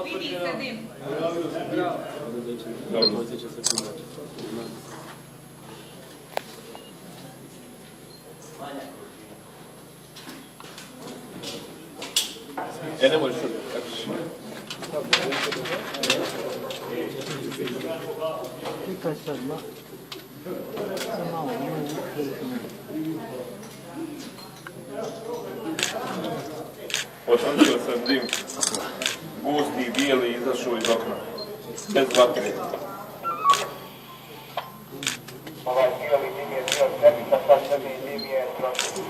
Vidi se dim. Ne možeš sad. Klikaj sad malo. Otvorio sam dim. Gusti i bijeli izašao iz okna. Bez vatre. Ovaj bijeli dim je bio sebica, sad crni dim je prošao.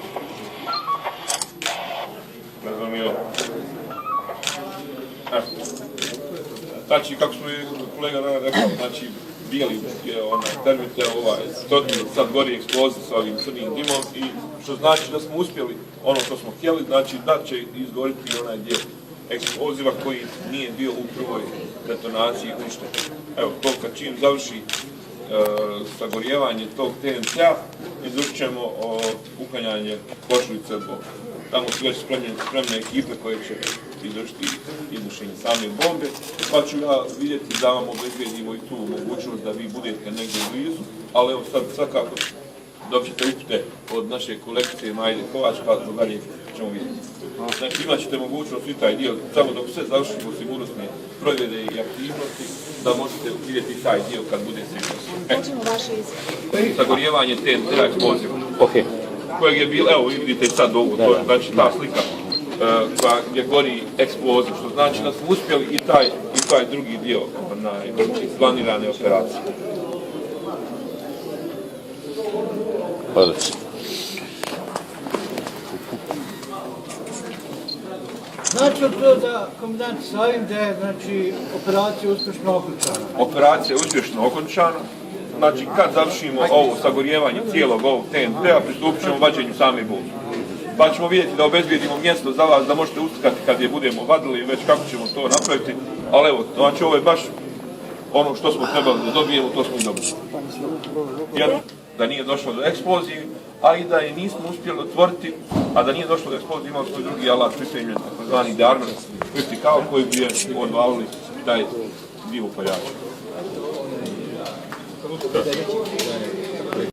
Razumio. Znači, kako smo i kolega rekao, znači, bijeli je termite, sad gori eksplozija sa ovim crnim dimom i što znači da smo uspjeli ono što smo htjeli, znači da će izgoriti onaj dio eksploziva koji nije bio u prvoj detonaciji uništen. Evo, to kad čim završi sagorjevanje tog TNT-a, izvršit ćemo uklanjanje košulice zbog. Tamo su već spremne ekipe koje će izvršiti iznošenje same bombe, pa ću ja vidjeti da vam obezbedimo i tu mogućnost da vi budete negdje blizu, ali evo sad svakako dok ćete upute od naše kolekcije Majde Kovač, pa do dalje ćemo vidjeti. Znači imat ćete mogućnost i taj dio, samo dok sve završimo sigurnosne provjere i aktivnosti, da možete vidjeti taj dio kad bude sigurnosno. Sagorjevanje TNT-a eksploziva. Kojeg je bilo, evo vidite sad ovo, to je znači ta slika gdje gori eksplozija, što znači da smo uspjeli i taj drugi dio planirane operacije. Znači to da komandant Savim da je znači, operacija uspješno okončana? Operacija je uspješno okončana. Znači, kad završimo ovo sagorjevanje cijelog ovog TNT-a, pristupit ćemo vađenju same bombe. Pa ćemo vidjeti da obezbijedimo mjesto za vas, da možete ustkati kad je budemo vadili, već kako ćemo to napraviti. Ali evo, znači ovo je baš ono što smo trebali da dobijemo, to smo i dobili. Jer da nije došlo do eksplozije, a i da je nismo uspjeli otvoriti, a da nije došlo do eksplozije, imali smo drugi alat pripremljen, takozvani Darman, vertikal koji bi je odvalili taj dio upaljača.